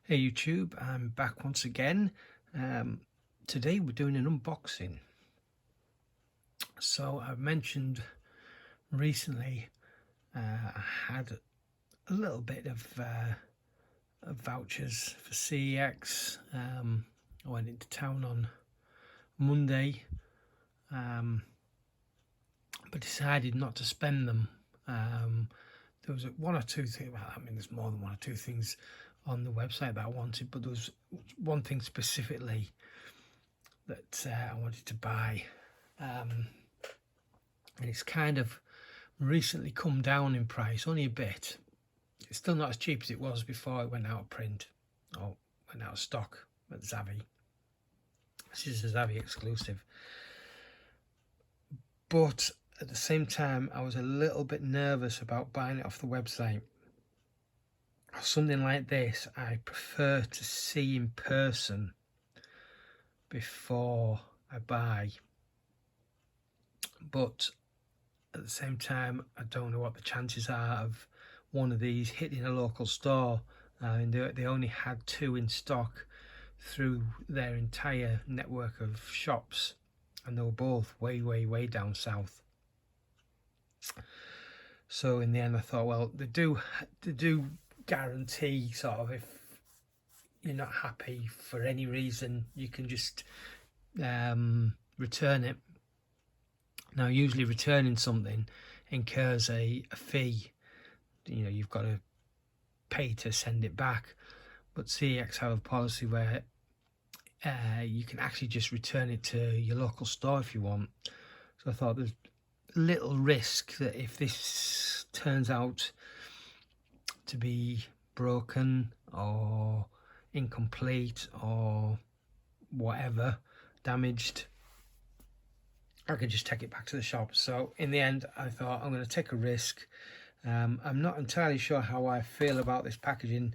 Hey YouTube, I'm back once again. Today we're doing an unboxing. So I've mentioned recently I had a little bit of vouchers for CEX. I went into town on Monday, but decided not to spend them. There was one or two things, well, I mean there's more than one or two things on the website that I wanted, but there was one thing specifically that I wanted to buy, and it's kind of recently come down in price, only a bit. It's still not as cheap as it was before it went out of print or went out of stock at Zavvi. This is a Zavvi exclusive, but at the same time I was a little bit nervous about buying it off the website. Something like this I prefer to see in person before I buy, but at the same time I don't know what the chances are of one of these hitting a local store. And they only had 2 in stock through their entire network of shops, and they were both way down south. So in the end I thought, well, they do guarantee sort of, if you're not happy for any reason, you can just return it. Now usually returning something incurs a fee. You know, you've got to pay to send it back, but CEX have a policy where you can actually just return it to your local store if you want. So I thought there's little risk that if this turns out to be broken or incomplete or whatever, damaged, I could just take it back to the shop. So in the end I thought I'm going to take a risk. I'm not entirely sure how I feel about this packaging.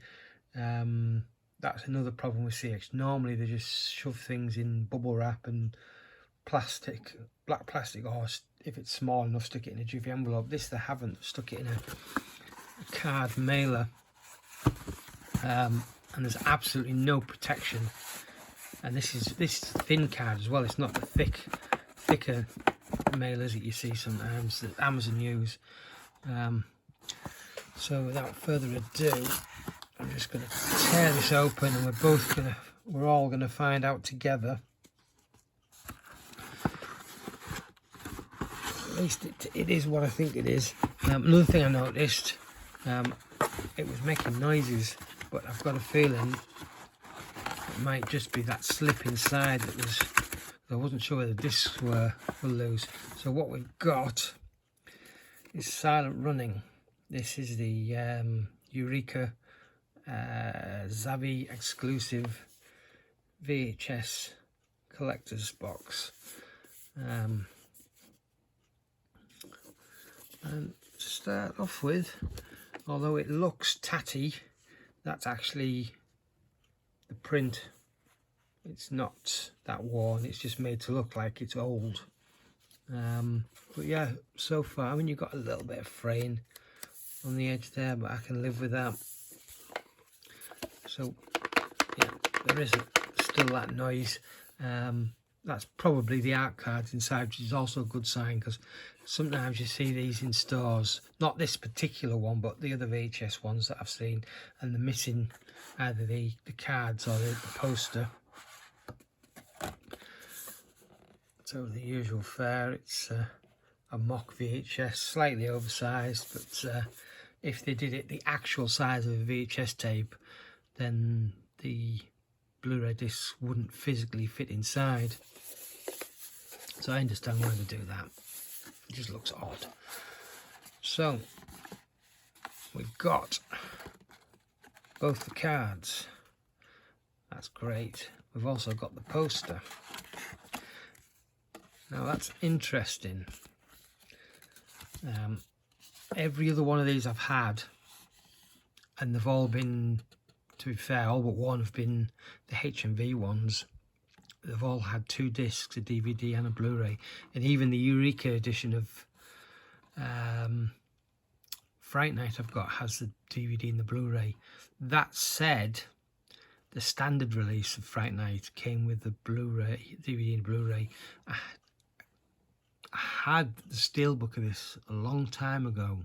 That's another problem with CEX. Normally they just shove things in bubble wrap and plastic, black plastic, or if it's small enough, stick it in a jiffy envelope. This they haven't. Stuck it in a card mailer, and there's absolutely no protection. And this is thin card as well. It's not the thicker mailers that you see sometimes that Amazon use. So without further ado, I'm just going to tear this open, and we're all going to find out together. At least it is what I think it is. Another thing I noticed, it was making noises, but I've got a feeling it might just be that slip inside that was. I wasn't sure where the discs were loose. So what we've got is silent running. This is the Eureka Zavvi exclusive VHS collector's box. And to start off with, although it looks tatty, that's actually the print. It's not that worn, it's just made to look like it's old. But yeah, so far, I mean, you've got a little bit of fraying on the edge there, but I can live with that. So yeah, there is still that noise. That's probably the art cards inside, which is also a good sign, because sometimes you see these in stores, not this particular one, but the other VHS ones that I've seen, and they're missing either the cards or the poster. So the usual fare, it's a mock VHS, slightly oversized, but if they did it the actual size of a VHS tape, then the Blu-ray discs wouldn't physically fit inside. So I understand why they do that. It just looks odd. So we've got both the cards. That's great. We've also got the poster. Now that's interesting. Every other one of these I've had, and they've all been, to be fair, all but one have been the HMV ones. They've all had 2 discs, a DVD and a Blu-ray, and even the Eureka edition of Fright Night I've got has the DVD and the Blu-ray. That said, the standard release of Fright Night came with the Blu-ray, DVD and Blu-ray. I had the steelbook of this a long time ago,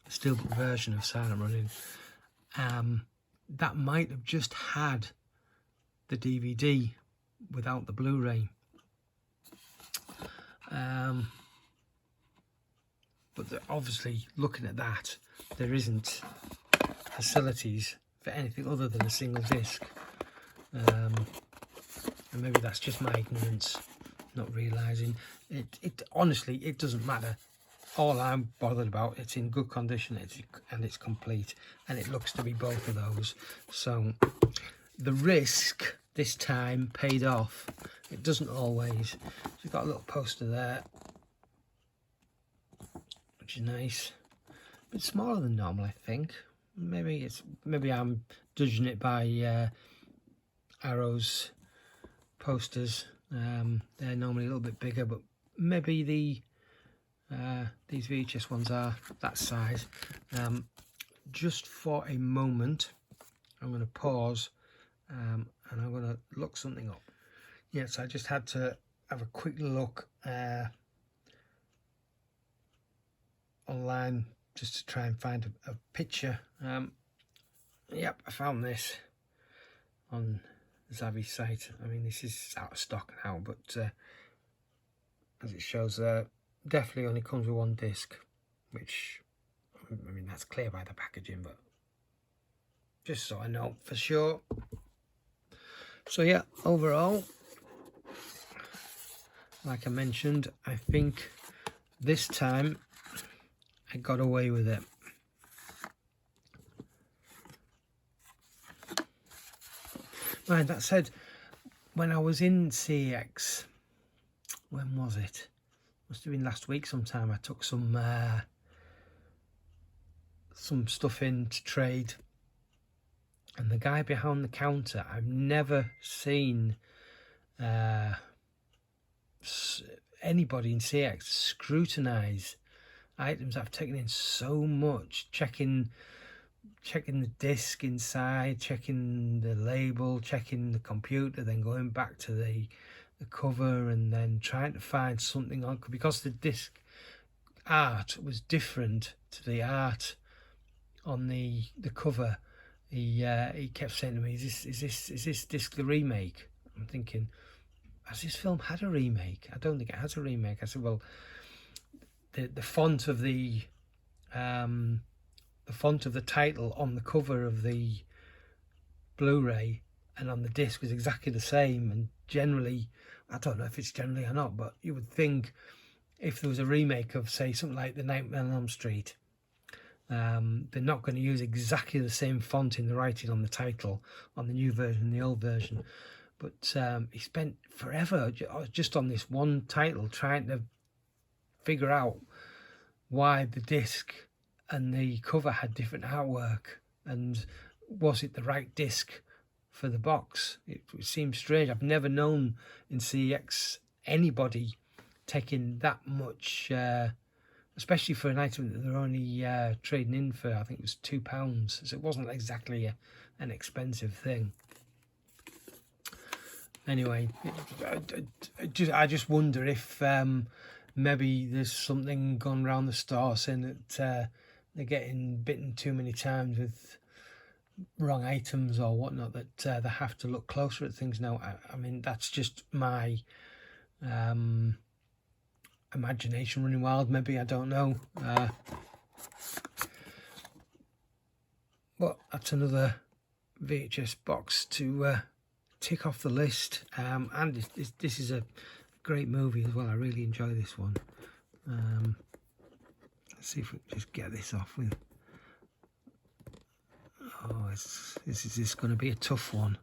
the steelbook version of Silent Running. That might have just had the DVD without the Blu-ray. But obviously, looking at that, there isn't facilities for anything other than a single disc. And maybe that's just my ignorance, not realising. It honestly, it doesn't matter. All I'm bothered about, it's in good condition, and it's complete, and it looks to be both of those. So the risk this time paid off. It doesn't always. So you've got a little poster there, which is nice. A bit smaller than normal, I think. Maybe I'm judging it by Arrow's posters. They're normally a little bit bigger, but maybe these VHS ones are that size. Just for a moment, I'm going to pause and I'm going to look something up. Yes, I just had to have a quick look online just to try and find a picture. Yep, I found this on Zavi's site. I mean, this is out of stock now, but as it shows there, definitely only comes with one disc, which, I mean, that's clear by the packaging, but just so I know for sure. So yeah, overall, like I mentioned, I think this time I got away with it. Right, that said, when I was in CEX, when was it? Must have been last week sometime. I took some stuff in to trade, and the guy behind the counter, I've never seen anybody in CEX scrutinise items I've taken in so much, checking the disc inside, checking the label, checking the computer, then going back to the cover and then trying to find something on, because the disc art was different to the art on the cover. He kept saying to me, is this disc the remake? I'm thinking, has this film had a remake? I don't think it has a remake. I said, well, the font of the title on the cover of the Blu-ray and on the disc was exactly the same. And generally, I don't know if it's generally or not, but you would think if there was a remake of, say, something like The Nightmare on Elm Street, they're not going to use exactly the same font in the writing on the title on the new version and the old version. But he spent forever just on this one title trying to figure out why the disc and the cover had different artwork, and was it the right disc for the box? It seems strange. I've never known in CEX anybody taking that much, especially for an item that they're only trading in for, I think it was £2, so it wasn't exactly an expensive thing. Anyway, I just wonder if maybe there's something gone around the store saying that they're getting bitten too many times with wrong items or whatnot, that they have to look closer at things now. I mean, that's just my imagination running wild, maybe, I don't know. But that's another VHS box to tick off the list. And this is a great movie as well. I really enjoy this one. Let's see if we can just get this off with. Oh, this is going to be a tough one.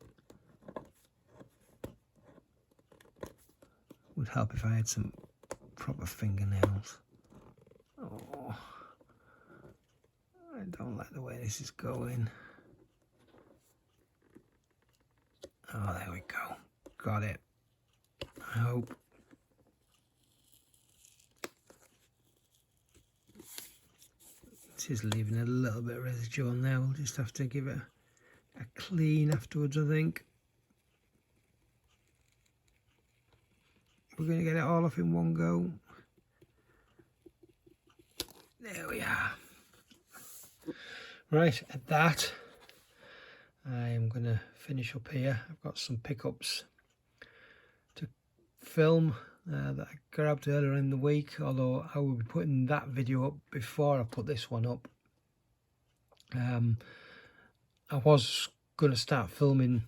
Would help if I had some proper fingernails. Oh, I don't like the way this is going. Oh, there we go. Got it. I hope. This is leaving a little bit of residue on there. We'll just have to give it a clean afterwards, I think. We're going to get it all off in one go. There we are. Right, at that, I am going to finish up here. I've got some pickups to film that I grabbed earlier in the week, although I will be putting that video up before I put this one up. I was going to start filming.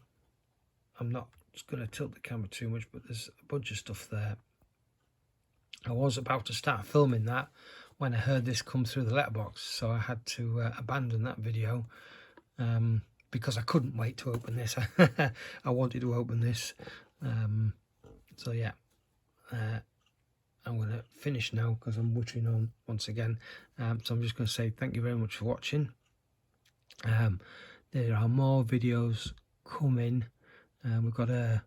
I'm not just going to tilt the camera too much, but there's a bunch of stuff there. I was about to start filming that when I heard this come through the letterbox, so I had to abandon that video because I couldn't wait to open this. I wanted to open this. So yeah, I'm going to finish now because I'm wittering on once again. So I'm just going to say thank you very much for watching. There are more videos coming. We've got a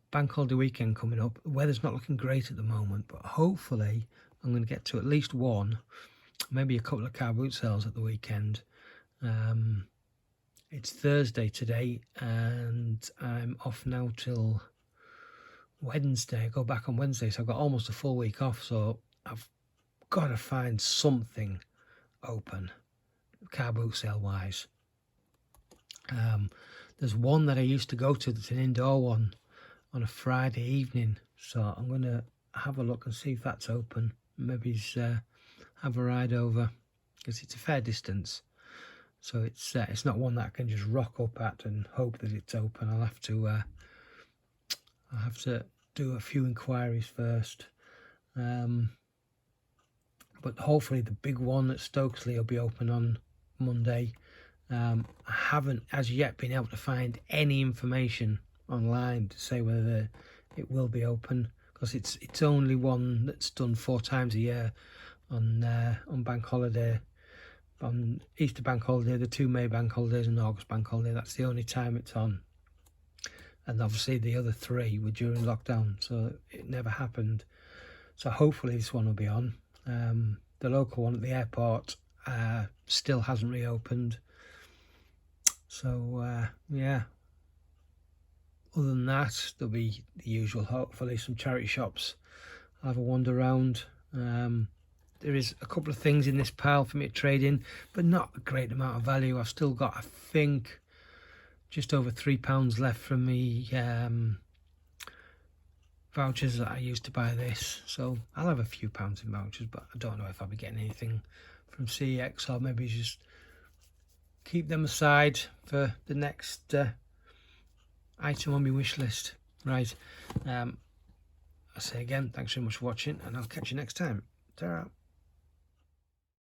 bank holiday weekend coming up. The weather's not looking great at the moment, but hopefully I'm going to get to at least one, maybe a couple of car boot sales at the weekend. It's Thursday today and I'm off now till Wednesday. I go back on Wednesday, so I've got almost a full week off, so I've got to find something open car boot sale wise. There's one that I used to go to that's an indoor one on a Friday evening, so I'm going to have a look and see if that's open. Maybe have a ride over, because it's a fair distance, so it's not one that I can just rock up at and hope that it's open. I'll have to do a few inquiries first, but hopefully the big one at Stokesley will be open on Monday. I haven't as yet been able to find any information online to say whether it will be open, because it's only one that's done 4 times a year on bank holiday, on Easter bank holiday, the 2 May bank holidays and August bank holiday. That's the only time it's on, and obviously the other 3 were during lockdown, so it never happened. So hopefully this one will be on. The local one at the airport still hasn't reopened. So yeah, other than that, there'll be the usual, hopefully some charity shops. I'll have a wander around. There is a couple of things in this pile for me to trade in, but not a great amount of value. I've still got, I think, just over £3 left from me vouchers that I used to buy this, so I'll have a few pounds in vouchers, but I don't know if I'll be getting anything from CEX, or maybe just keep them aside for the next item on my wish list. Right, I say again, thanks very much for watching, and I'll catch you next time. Ta-ra.